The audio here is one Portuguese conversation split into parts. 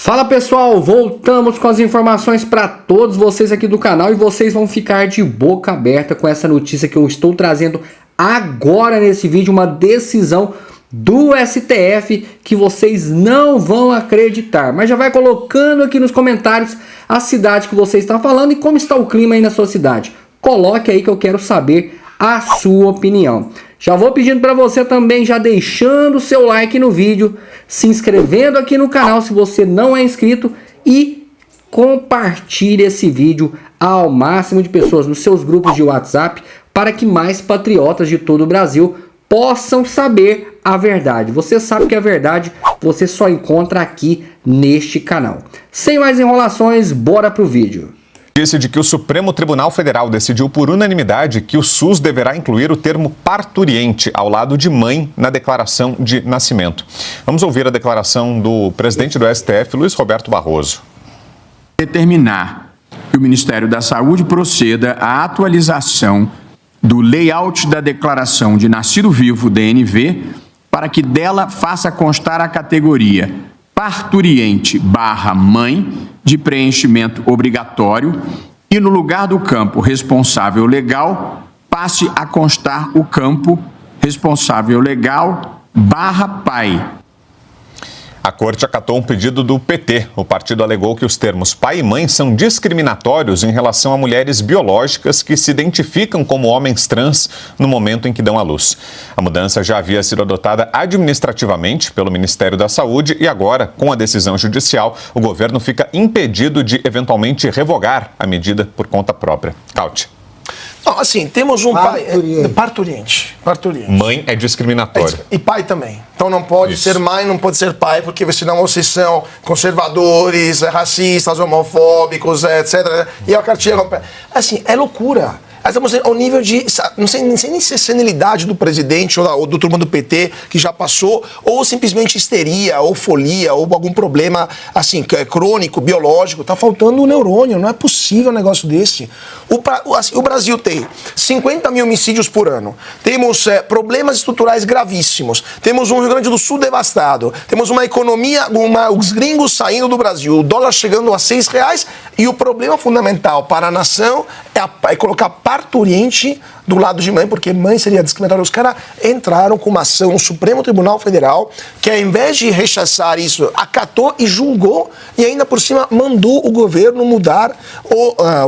Fala pessoal, voltamos com as informações para todos vocês aqui do canal e vocês vão ficar de boca aberta com essa notícia que eu estou trazendo agora nesse vídeo, uma decisão do STF que vocês não vão acreditar, mas já vai colocando aqui nos comentários a cidade que você está falando e como está o clima aí na sua cidade. Coloque aí que eu quero saber a sua opinião. Já vou pedindo para você também, já deixando o seu like no vídeo, se inscrevendo aqui no canal se você não é inscrito e compartilhe esse vídeo ao máximo de pessoas nos seus grupos de WhatsApp para que mais patriotas de todo o Brasil possam saber a verdade. Você sabe que a verdade você só encontra aqui neste canal. Sem mais enrolações, bora pro vídeo. Disse de que o Supremo Tribunal Federal decidiu por unanimidade que o SUS deverá incluir o termo parturiente ao lado de mãe na declaração de nascimento. Vamos ouvir a declaração do presidente do STF, Luiz Roberto Barroso. Determinar que o Ministério da Saúde proceda à atualização do layout da declaração de nascido vivo, DNV, para que dela faça constar a categoria parturiente/mãe de preenchimento obrigatório e no lugar do campo responsável legal passe a constar o campo responsável legal/pai. A corte acatou um pedido do PT. O partido alegou que os termos pai e mãe são discriminatórios em relação a mulheres biológicas que se identificam como homens trans no momento em que dão à luz. A mudança já havia sido adotada administrativamente pelo Ministério da Saúde e agora, com a decisão judicial, o governo fica impedido de eventualmente revogar a medida por conta própria. Caute. Não, assim, temos um parturiente. Mãe é discriminatório. E pai também. Então não pode ser mãe, não pode ser pai, porque senão vocês são conservadores, racistas, homofóbicos, etc. E a cartilha... Assim, é loucura. Estamos ao nível de, não sei nem se é senilidade do presidente ou do turma do PT que já passou, ou simplesmente histeria, ou folia, ou algum problema assim, crônico, biológico. Tá faltando um neurônio, não é possível um negócio desse. O Brasil tem 50 mil homicídios por ano, temos problemas estruturais gravíssimos, temos um Rio Grande do Sul devastado, temos uma economia, os gringos saindo do Brasil, o dólar chegando a R$6, e o problema fundamental para a nação é colocar parturiente do lado de mãe, porque mãe seria discriminatória. Os caras entraram com uma ação no Supremo Tribunal Federal, que ao invés de rechaçar isso, acatou e julgou, e ainda por cima mandou o governo mudar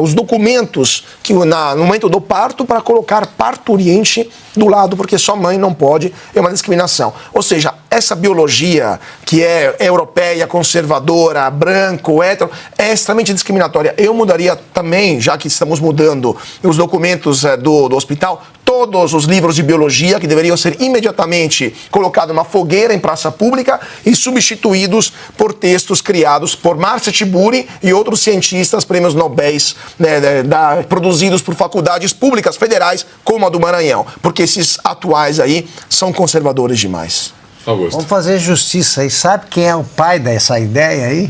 os documentos que, no momento do parto para colocar parturiente do lado, porque só mãe não pode, é uma discriminação. Ou seja, essa biologia que é europeia, conservadora, branco, hétero, é extremamente discriminatória. Eu mudaria também, já que estamos mudando os documentos do hospital, todos os livros de biologia que deveriam ser imediatamente colocados numa fogueira em praça pública e substituídos por textos criados por Marcia Tiburi e outros cientistas, prêmios Nobel, produzidos por faculdades públicas federais, como a do Maranhão, porque esses atuais aí são conservadores demais. Augusto. Vamos fazer justiça aí. Sabe quem é o pai dessa ideia aí?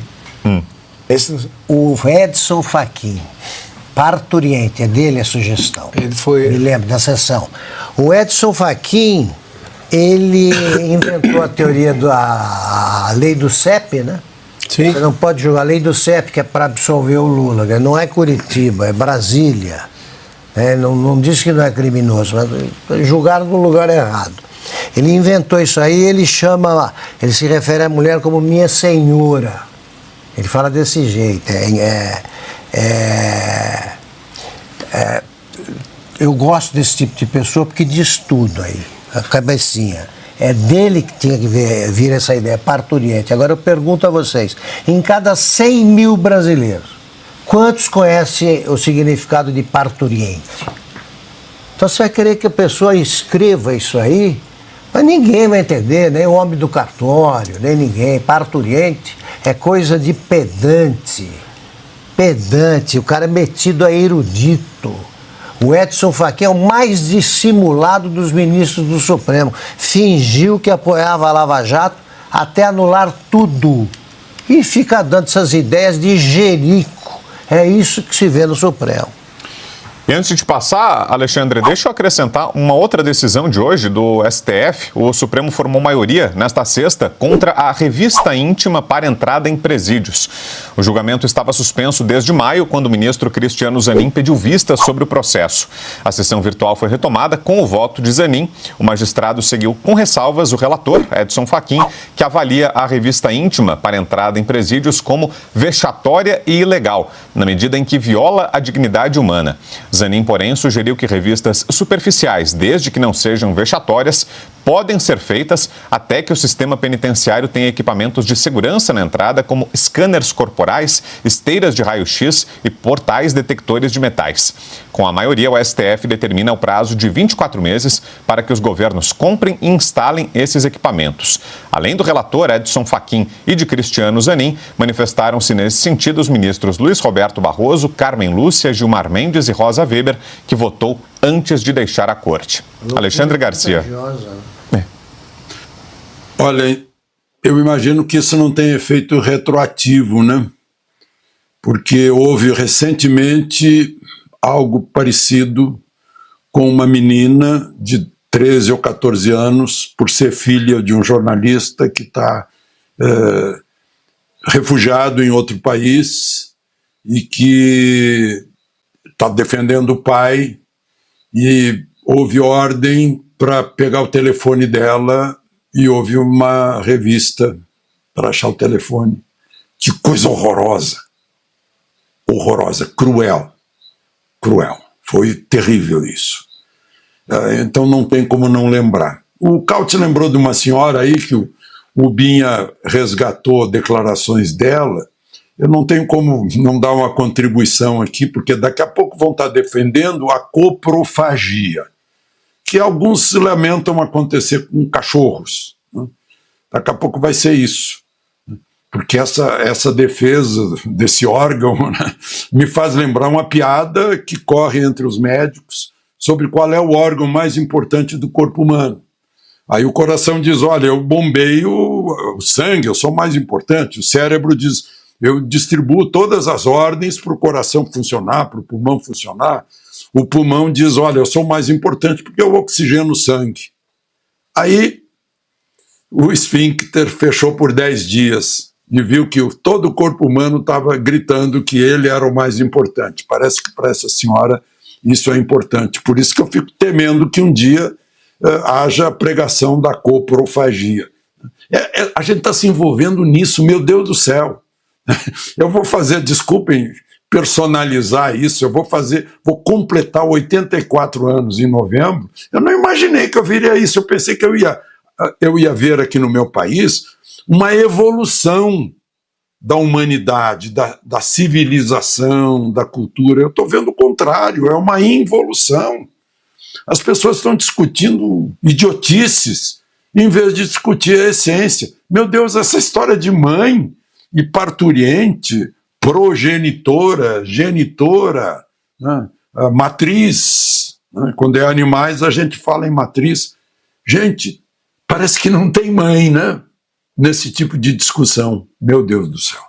O Edson Fachin. Parturiente, é dele a sugestão. Ele foi... Me lembro da sessão. O Edson Fachin, ele inventou a teoria da lei do CEP, né? Sim. Você não pode julgar a lei do CEP, que é para absolver o Lula. Não é Curitiba, é Brasília. Não diz que não é criminoso, mas julgaram no lugar errado. Ele inventou isso aí, ele se refere à mulher como minha senhora. Ele fala desse jeito. Eu gosto desse tipo de pessoa porque diz tudo aí, a cabecinha. É dele que tinha que vir essa ideia, parturiente. Agora eu pergunto a vocês, em cada 100 mil brasileiros, quantos conhecem o significado de parturiente? Então você vai querer que a pessoa escreva isso aí, mas ninguém vai entender, nem o homem do cartório, nem ninguém. Parturiente é coisa de pedante. O cara é metido a erudito. O Edson Fachin é o mais dissimulado dos ministros do Supremo. Fingiu que apoiava a Lava Jato até anular tudo. E fica dando essas ideias de jerico. É isso que se vê no Supremo. E antes de passar, Alexandre, deixa eu acrescentar uma outra decisão de hoje do STF. O Supremo formou maioria nesta sexta contra a revista íntima para entrada em presídios. O julgamento estava suspenso desde maio, quando o ministro Cristiano Zanin pediu vista sobre o processo. A sessão virtual foi retomada com o voto de Zanin. O magistrado seguiu com ressalvas o relator, Edson Fachin, que avalia a revista íntima para entrada em presídios como vexatória e ilegal, na medida em que viola a dignidade humana. Zanin, porém, sugeriu que revistas superficiais, desde que não sejam vexatórias, podem ser feitas até que o sistema penitenciário tenha equipamentos de segurança na entrada, como scanners corporais, esteiras de raio-x e portais detectores de metais. Com a maioria, o STF determina o prazo de 24 meses para que os governos comprem e instalem esses equipamentos. Além do relator Edson Fachin e de Cristiano Zanin, manifestaram-se nesse sentido os ministros Luiz Roberto Barroso, Carmen Lúcia, Gilmar Mendes e Rosa Weber, que votou antes de deixar a corte. Alexandre Garcia. Olha, eu imagino que isso não tem efeito retroativo, né? Porque houve recentemente algo parecido com uma menina de 13 ou 14 anos, por ser filha de um jornalista que está refugiado em outro país e que está defendendo o pai, e houve ordem para pegar o telefone dela e houve uma revista para achar o telefone. Que coisa horrorosa. Horrorosa, cruel. Cruel. Foi terrível isso. Então não tem como não lembrar. O Caute lembrou de uma senhora aí que o Binha resgatou declarações dela. Eu não tenho como não dar uma contribuição aqui, porque daqui a pouco vão estar defendendo a coprofagia, que alguns se lamentam acontecer com cachorros. Né? Daqui a pouco vai ser isso. Porque essa defesa desse órgão, né, me faz lembrar uma piada que corre entre os médicos sobre qual é o órgão mais importante do corpo humano. Aí o coração diz, olha, eu bombeio o sangue, eu sou mais importante. O cérebro diz, eu distribuo todas as ordens para o coração funcionar, para o pulmão funcionar. O pulmão diz, olha, eu sou mais importante porque eu oxigeno o sangue. Aí o esfíncter fechou por 10 dias e viu que todo o corpo humano estava gritando que ele era o mais importante. Parece que para essa senhora isso é importante. Por isso que eu fico temendo que um dia haja a pregação da coprofagia. A gente está se envolvendo nisso, meu Deus do céu. Eu vou fazer, desculpem, personalizar isso, eu vou completar 84 anos em novembro. Eu não imaginei que eu viria isso, eu pensei que eu ia ver aqui no meu país uma evolução da humanidade, da civilização, da cultura. Eu estou vendo o contrário, é uma involução. As pessoas estão discutindo idiotices em vez de discutir a essência. Meu Deus, essa história de mãe e parturiente, progenitora, genitora, né, matriz, né, quando é animais a gente fala em matriz. Gente, parece que não tem mãe, né? Nesse tipo de discussão. Meu Deus do céu.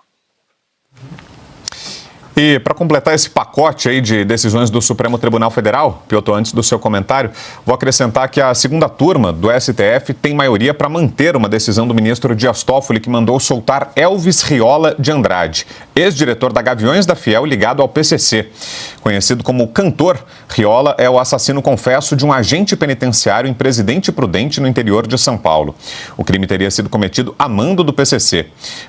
E para completar esse pacote aí de decisões do Supremo Tribunal Federal, Piotr, antes do seu comentário, vou acrescentar que a segunda turma do STF tem maioria para manter uma decisão do ministro Dias Toffoli, que mandou soltar Elvis Riola de Andrade, ex-diretor da Gaviões da Fiel ligado ao PCC. Conhecido como Cantor, Riola é o assassino confesso de um agente penitenciário em Presidente Prudente, no interior de São Paulo. O crime teria sido cometido a mando do PCC.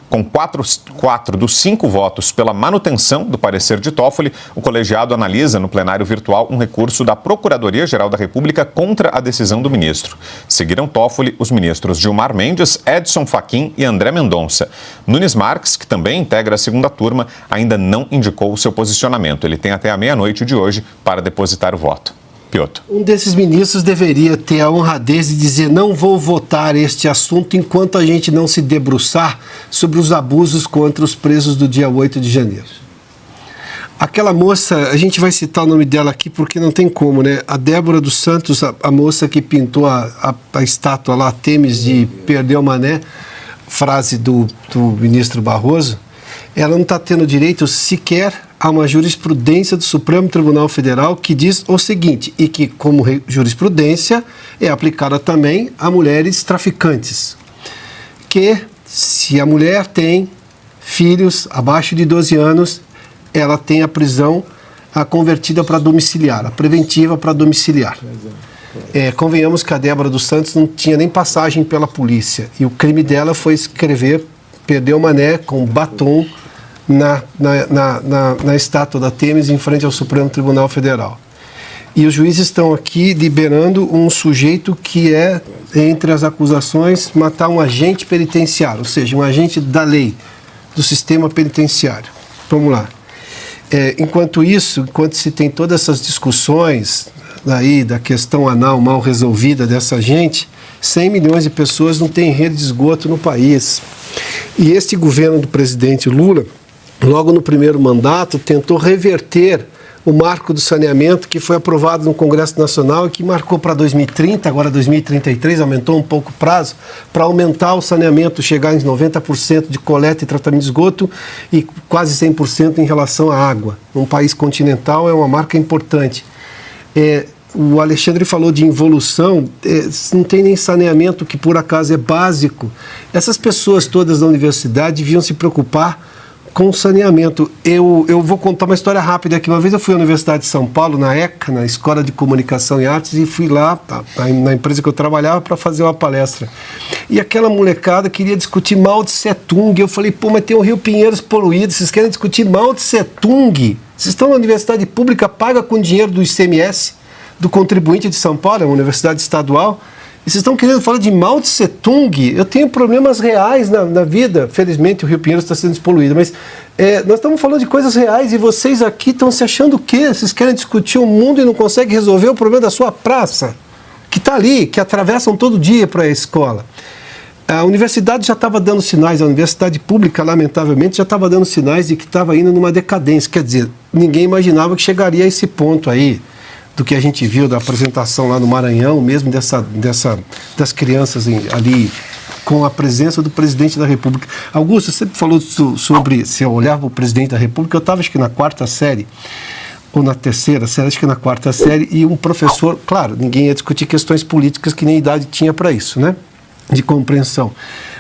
Com 4 dos 5 votos pela manutenção do parecer de Toffoli, o colegiado analisa no plenário virtual um recurso da Procuradoria-Geral da República contra a decisão do ministro. Seguiram Toffoli os ministros Gilmar Mendes, Edson Fachin e André Mendonça. Nunes Marques, que também integra a segunda turma, ainda não indicou o seu posicionamento. Ele tem até a meia-noite de hoje para depositar o voto. Piotr. Um desses ministros deveria ter a honradez de dizer: não vou votar este assunto enquanto a gente não se debruçar sobre os abusos contra os presos do dia 8 de janeiro. Aquela moça, a gente vai citar o nome dela aqui porque não tem como, né? A Débora dos Santos, a moça que pintou a estátua lá, Temes de perder o mané, frase do ministro Barroso, ela não está tendo direito sequer há uma jurisprudência do Supremo Tribunal Federal que diz o seguinte, e que, como jurisprudência, é aplicada também a mulheres traficantes, que se a mulher tem filhos abaixo de 12 anos, ela tem a prisão convertida para domiciliar, a preventiva para domiciliar. Convenhamos que a Débora dos Santos não tinha nem passagem pela polícia, e o crime dela foi escrever "Perdeu Mané" com batom na estátua da Têmis em frente ao Supremo Tribunal Federal. E os juízes estão aqui liberando um sujeito que é, entre as acusações, matar um agente penitenciário, ou seja, um agente da lei, do sistema penitenciário. Vamos lá. Enquanto isso, enquanto se tem todas essas discussões aí da questão anal mal resolvida dessa gente, 100 milhões de pessoas não têm rede de esgoto no país. E este governo do presidente Lula, logo no primeiro mandato, tentou reverter o marco do saneamento que foi aprovado no Congresso Nacional e que marcou para 2030, agora 2033, aumentou um pouco o prazo, para aumentar o saneamento, chegar em 90% de coleta e tratamento de esgoto e quase 100% em relação à água. Um país continental é uma marca importante. O Alexandre falou de involução, não tem nem saneamento, que por acaso é básico. Essas pessoas todas da universidade deviam se preocupar com saneamento. Eu vou contar uma história rápida aqui. Uma vez eu fui à Universidade de São Paulo, na ECA, na Escola de Comunicação e Artes, e fui lá, na empresa que eu trabalhava, para fazer uma palestra. E aquela molecada queria discutir Mao Tse Tung. Eu falei, pô, mas tem o Rio Pinheiros poluído, vocês querem discutir Mao Tse Tung? Vocês estão na universidade pública, paga com dinheiro do ICMS, do contribuinte de São Paulo, é uma universidade estadual, e vocês estão querendo falar de Mao Tse Tung? Eu tenho problemas reais na vida. Felizmente o Rio Pinheiros está sendo despoluído, mas nós estamos falando de coisas reais e vocês aqui estão se achando o quê? Vocês querem discutir o mundo e não conseguem resolver o problema da sua praça, que está ali, que atravessam todo dia para a escola. A universidade já estava dando sinais, a universidade pública, lamentavelmente, já estava dando sinais de que estava indo numa decadência. Quer dizer, ninguém imaginava que chegaria a esse ponto aí, do que a gente viu da apresentação lá no Maranhão, mesmo das crianças ali, com a presença do presidente da República. Augusto, você falou sobre, se eu olhar para o presidente da República, eu estava acho que na 4ª série, ou na 3ª série, acho que na 4ª série, e um professor, claro, ninguém ia discutir questões políticas que nem idade tinha para isso, né? De compreensão.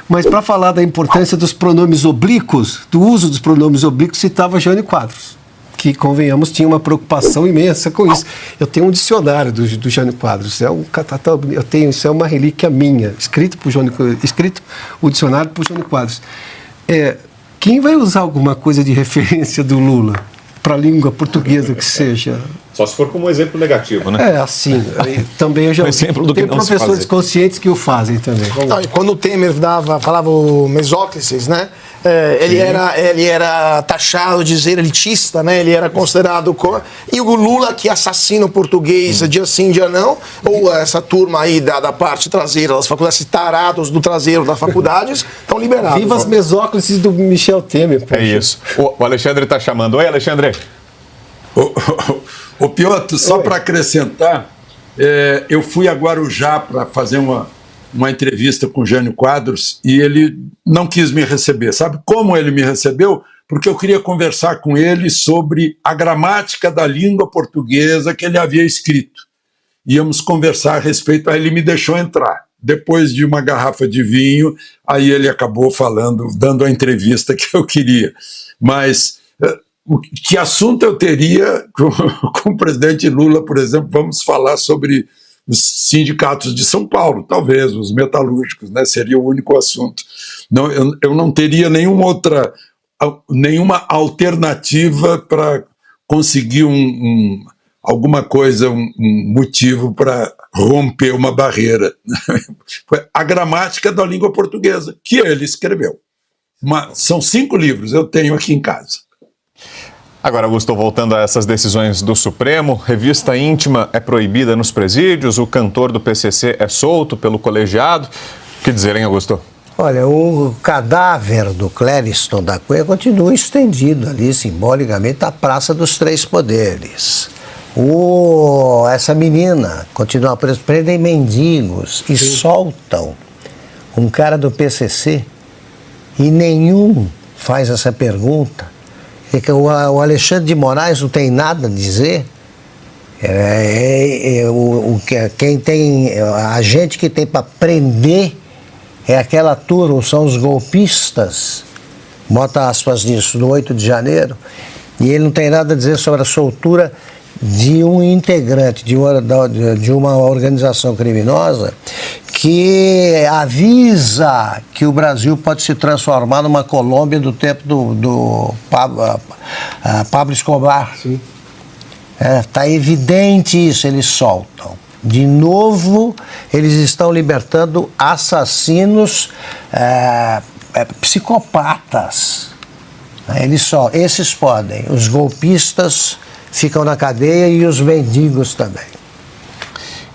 Mas para falar da importância dos pronomes oblíquos, do uso dos pronomes oblíquos, citava Jânio Quadros, que, convenhamos, tinha uma preocupação imensa com isso. Eu tenho um dicionário do Jânio Quadros, isso é uma relíquia minha, escrito o dicionário por Jânio Quadros. Quem vai usar alguma coisa de referência do Lula para a língua portuguesa que seja? Só se for como exemplo negativo, né? Assim, também eu já tem professores conscientes que o fazem também. Não, e quando o Temer falava o Mesóclises, né? Ele era taxado de ser elitista, né? Ele era considerado... E o Lula, que assassina o português dia sim, dia não, ou essa turma aí da parte traseira das faculdades, tarados do traseiro das faculdades, estão liberados. Viva as Mesóclises do Michel Temer. Poxa. É isso. O Alexandre está chamando. Oi, Alexandre. Ô Piotr, só para acrescentar, eu fui a Guarujá para fazer uma entrevista com o Jânio Quadros e ele não quis me receber. Sabe como ele me recebeu? Porque eu queria conversar com ele sobre a gramática da língua portuguesa que ele havia escrito. Íamos conversar a respeito, aí ele me deixou entrar. Depois de uma garrafa de vinho, aí ele acabou dando a entrevista que eu queria. Mas que assunto eu teria com o presidente Lula, por exemplo? Vamos falar sobre os sindicatos de São Paulo, talvez, os metalúrgicos, né? Seria o único assunto. Não, eu não teria nenhuma alternativa para conseguir alguma coisa, um motivo para romper uma barreira. Foi a gramática da língua portuguesa, que ele escreveu. São 5 livros, eu tenho aqui em casa. Agora, Augusto, voltando a essas decisões do Supremo, revista íntima é proibida nos presídios, o cantor do PCC é solto pelo colegiado. O que dizer, hein, Augusto? Olha, o cadáver do Clériston da Cunha continua estendido ali, simbolicamente, à Praça dos Três Poderes. Essa menina continua presa, prendem mendigos e soltam um cara do PCC e nenhum faz essa pergunta. É que o Alexandre de Moraes não tem nada a dizer. Quem tem, a gente que tem para prender é aquela turma, são os golpistas, bota aspas nisso, no 8 de janeiro, e ele não tem nada a dizer sobre a soltura de um integrante de uma organização criminosa que avisa que o Brasil pode se transformar numa Colômbia do tempo do Pablo Escobar. Sim. Tá evidente isso, eles soltam. De novo, eles estão libertando assassinos psicopatas. Esses podem. Os golpistas ficam na cadeia e os mendigos também.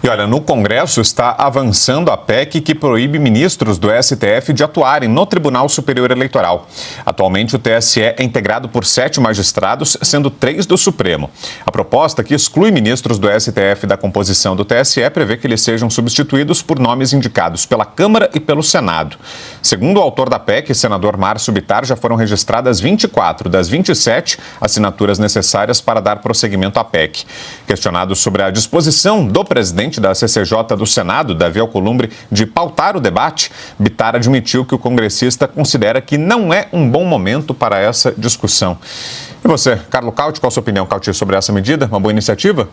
E olha, no Congresso está avançando a PEC que proíbe ministros do STF de atuarem no Tribunal Superior Eleitoral. Atualmente, o TSE é integrado por 7 magistrados, sendo 3 do Supremo. A proposta, que exclui ministros do STF da composição do TSE, prevê que eles sejam substituídos por nomes indicados pela Câmara e pelo Senado. Segundo o autor da PEC, senador Márcio Bittar, já foram registradas 24 das 27 assinaturas necessárias para dar prosseguimento à PEC. Questionado sobre a disposição do presidente da CCJ do Senado, Davi Alcolumbre, de pautar o debate, Bittar admitiu que o congressista considera que não é um bom momento para essa discussão. E você, Carlos Cauti, qual a sua opinião, Cauti, sobre essa medida? Uma boa iniciativa?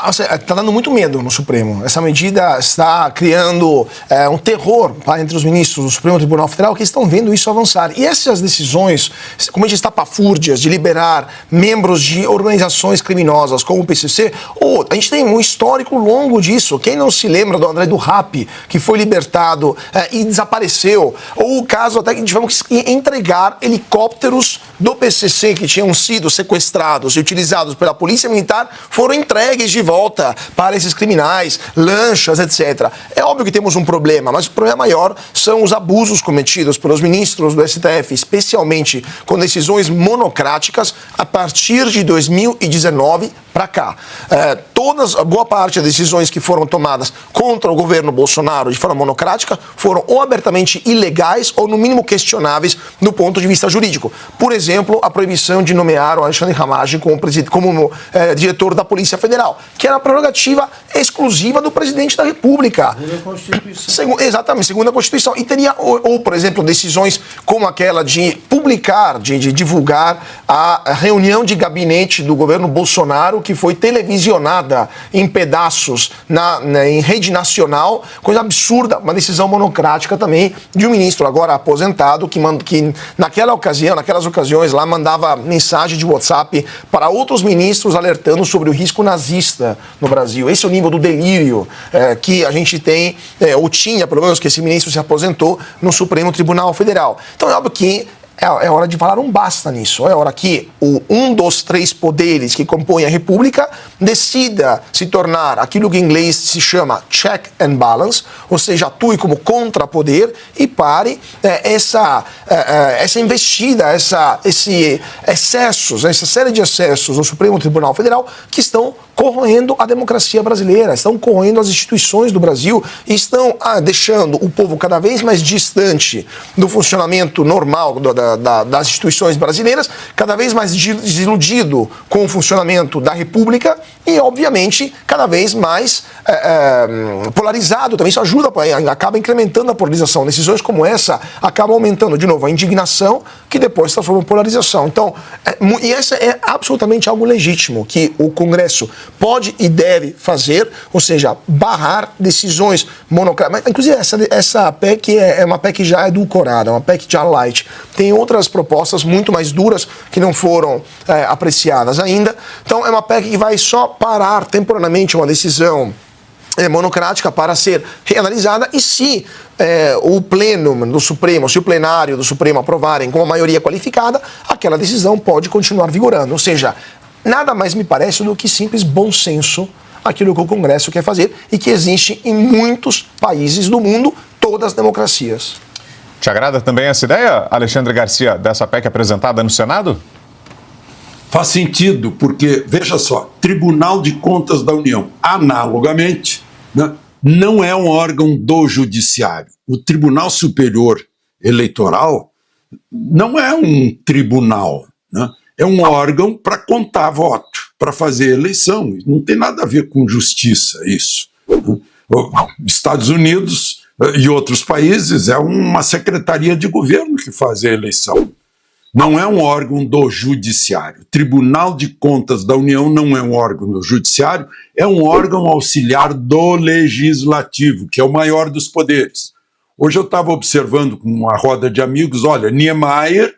Está dando muito medo no Supremo. Essa medida está criando um terror entre os ministros do Supremo Tribunal Federal que estão vendo isso avançar. E essas decisões, como a gente está estapafúrdias de liberar membros de organizações criminosas como o PCC, a gente tem um histórico longo disso. Quem não se lembra do André do Rap, que foi libertado e desapareceu? Ou o caso até que tivemos que entregar helicópteros do PCC que tinham sido sequestrados e utilizados pela Polícia Militar, foram entregues de volta para esses criminais, lanchas, etc. É óbvio que temos um problema, mas o problema maior são os abusos cometidos pelos ministros do STF, especialmente com decisões monocráticas a partir de 2019 para cá. Boa parte das decisões que foram tomadas contra o governo Bolsonaro de forma monocrática foram ou abertamente ilegais ou, no mínimo, questionáveis do ponto de vista jurídico. Por exemplo, a proibição de nomear o Alexandre Ramagem como diretor da Polícia Federal, que era a prerrogativa exclusiva do presidente da República. Segundo a Constituição. Exatamente, segundo a Constituição. E teria, por exemplo, decisões como aquela de publicar, de divulgar a reunião de gabinete do governo Bolsonaro, que foi televisionada em pedaços em rede nacional, coisa absurda, uma decisão monocrática também de um ministro agora aposentado que naquelas ocasiões lá mandava mensagem de WhatsApp para outros ministros alertando sobre o risco nazista no Brasil. Esse é o nível do delírio que a gente tem, ou tinha, pelo menos que esse ministro se aposentou no Supremo Tribunal Federal. Então é óbvio que é hora de falar um basta nisso. É hora que um dos 3 poderes que compõem a República decida se tornar aquilo que em inglês se chama check and balance, ou seja, atue como contrapoder e pare essa investida, essa série de excessos no Supremo Tribunal Federal que estão corroendo a democracia brasileira, estão corroendo as instituições do Brasil e estão deixando o povo cada vez mais distante do funcionamento normal das instituições brasileiras, cada vez mais desiludido com o funcionamento da República e, obviamente, cada vez mais polarizado. Também isso ajuda, acaba incrementando a polarização. Decisões como essa acabam aumentando, de novo, a indignação, que depois se transforma em polarização. Então, e essa é absolutamente algo legítimo que o Congresso pode e deve fazer, ou seja, barrar decisões monocráticas. Inclusive, essa PEC é uma PEC já edulcorada, uma PEC já light. Tem outras propostas muito mais duras que não foram apreciadas ainda. Então, é uma PEC que vai só parar temporariamente uma decisão monocrática para ser reanalisada e se o pleno do Supremo, se o plenário do Supremo aprovarem com a maioria qualificada, aquela decisão pode continuar vigorando. Ou seja, nada mais me parece do que simples bom senso aquilo que o Congresso quer fazer e que existe em muitos países do mundo, todas as democracias. Te agrada também essa ideia, Alexandre Garcia, dessa PEC apresentada no Senado? Faz sentido, porque, veja só, Tribunal de Contas da União, analogamente, né, não é um órgão do Judiciário. O Tribunal Superior Eleitoral não é um tribunal, né, é um órgão para contar voto, para fazer eleição. Não tem nada a ver com justiça isso. Estados Unidos e outros países é uma secretaria de governo que faz a eleição. Não é um órgão do judiciário. O Tribunal de Contas da União não é um órgão do judiciário, é um órgão auxiliar do legislativo, que é o maior dos poderes. Hoje eu estava observando com uma roda de amigos, olha, Niemeyer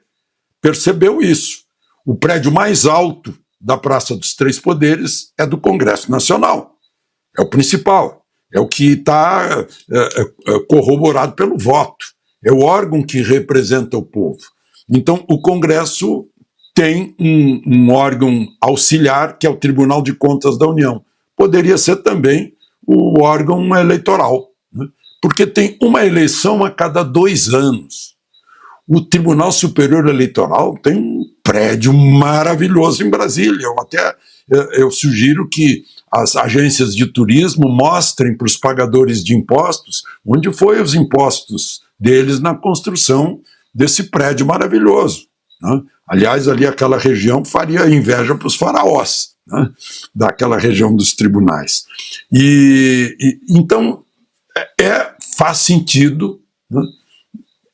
percebeu isso. O prédio mais alto da Praça dos Três Poderes é do Congresso Nacional. É o principal, é o que está corroborado pelo voto. É o órgão que representa o povo. Então, o Congresso tem um órgão auxiliar, que é o Tribunal de Contas da União. Poderia ser também o órgão eleitoral, né? Porque tem uma eleição a cada 2 anos. O Tribunal Superior Eleitoral tem um prédio maravilhoso em Brasília. Eu sugiro que as agências de turismo mostrem para os pagadores de impostos onde foi os impostos deles na construção desse prédio maravilhoso, né? Aliás, ali aquela região faria inveja para os faraós, né? Daquela região dos tribunais. Então, faz sentido, né?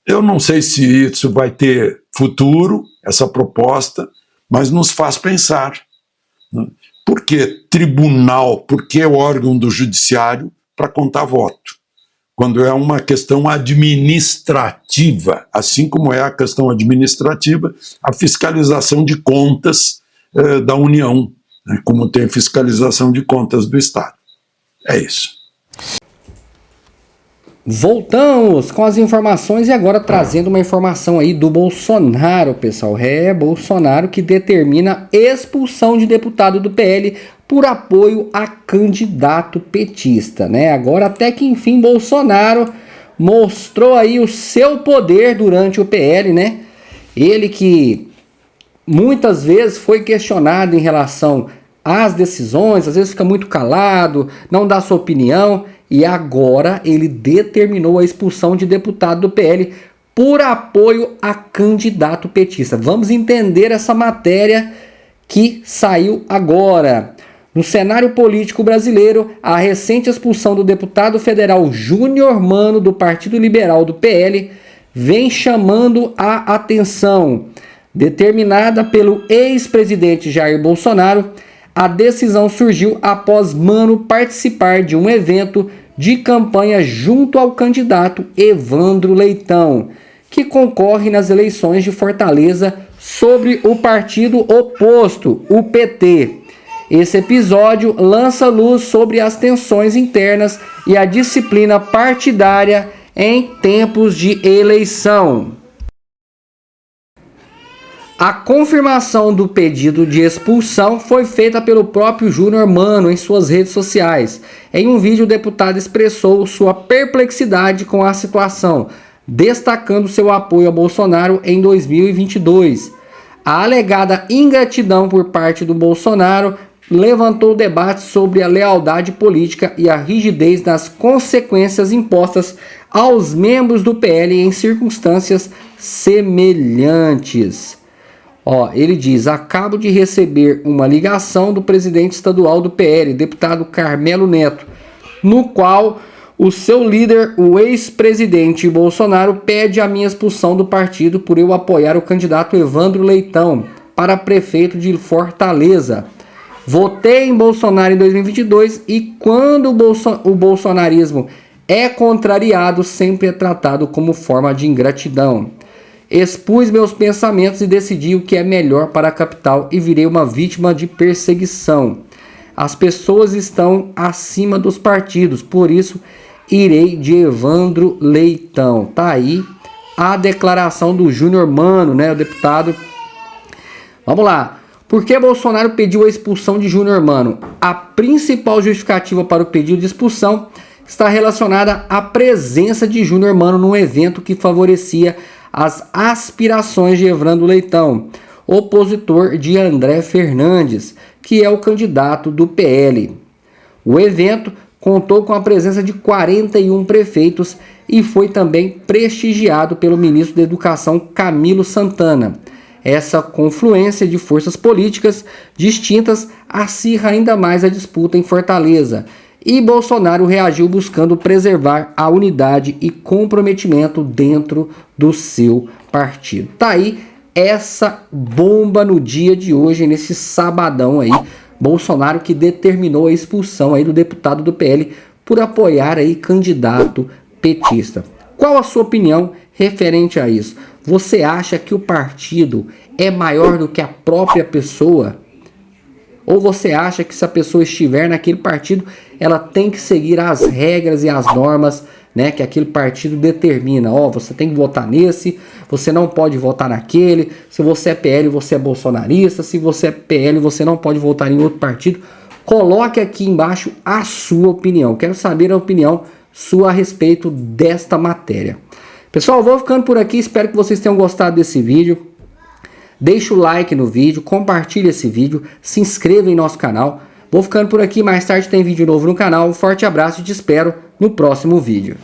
Eu não sei se isso vai ter futuro, essa proposta, mas nos faz pensar, né? Por que tribunal? Por que órgão do judiciário para contar voto? Quando é uma questão administrativa, assim como é a questão administrativa, a fiscalização de contas da União, né, como tem fiscalização de contas do Estado. É isso. Voltamos com as informações e agora trazendo uma informação aí do Bolsonaro, pessoal. Bolsonaro que determina expulsão de deputado do PL por apoio a candidato petista, né? Agora até que enfim Bolsonaro mostrou aí o seu poder durante o PL, né? Ele que muitas vezes foi questionado em relação às decisões, às vezes fica muito calado, não dá sua opinião, e agora ele determinou a expulsão de deputado do PL por apoio a candidato petista. Vamos entender essa matéria que saiu agora. No cenário político brasileiro, a recente expulsão do deputado federal Júnior Mano do Partido Liberal do PL vem chamando a atenção. Determinada pelo ex-presidente Jair Bolsonaro, a decisão surgiu após Mano participar de um evento de campanha junto ao candidato Evandro Leitão, que concorre nas eleições de Fortaleza sobre o partido oposto, o PT. Esse episódio lança luz sobre as tensões internas e a disciplina partidária em tempos de eleição. A confirmação do pedido de expulsão foi feita pelo próprio Júnior Mano em suas redes sociais. Em um vídeo, o deputado expressou sua perplexidade com a situação, destacando seu apoio a Bolsonaro em 2022. A alegada ingratidão por parte do Bolsonaro levantou debate sobre a lealdade política e a rigidez nas consequências impostas aos membros do PL em circunstâncias semelhantes. Ele diz: acabo de receber uma ligação do presidente estadual do PL, deputado Carmelo Neto, no qual o seu líder, o ex-presidente Bolsonaro, pede a minha expulsão do partido por eu apoiar o candidato Evandro Leitão para prefeito de Fortaleza. Votei em Bolsonaro em 2022 e quando o bolsonarismo é contrariado, sempre é tratado como forma de ingratidão. Expus meus pensamentos e decidi o que é melhor para a capital e virei uma vítima de perseguição. As pessoas estão acima dos partidos, por isso irei de Evandro Leitão. Tá aí a declaração do Júnior Mano, né, o deputado. Vamos lá. Por que Bolsonaro pediu a expulsão de Júnior Mano? A principal justificativa para o pedido de expulsão está relacionada à presença de Júnior Mano num evento que favorecia as aspirações de Evandro Leitão, opositor de André Fernandes, que é o candidato do PL. O evento contou com a presença de 41 prefeitos e foi também prestigiado pelo ministro da Educação Camilo Santana. essa confluência de forças políticas distintas acirra ainda mais a disputa em Fortaleza. E Bolsonaro reagiu buscando preservar a unidade e comprometimento dentro do seu partido. Tá aí essa bomba no dia de hoje, nesse sabadão aí. Bolsonaro que determinou a expulsão aí do deputado do PL por apoiar aí candidato petista. Qual a sua opinião referente a isso? Você acha que o partido é maior do que a própria pessoa? Ou você acha que se a pessoa estiver naquele partido, ela tem que seguir as regras e as normas, né, que aquele partido determina? Ó, você tem que votar nesse, você não pode votar naquele. Se você é PL, você é bolsonarista. Se você é PL, você não pode votar em outro partido. Coloque aqui embaixo a sua opinião. Quero saber a opinião sua a respeito desta matéria. Pessoal, vou ficando por aqui. Espero que vocês tenham gostado desse vídeo. Deixe o like no vídeo, compartilhe esse vídeo, se inscreva em nosso canal. Vou ficando por aqui, mais tarde tem vídeo novo no canal. Um forte abraço e te espero no próximo vídeo.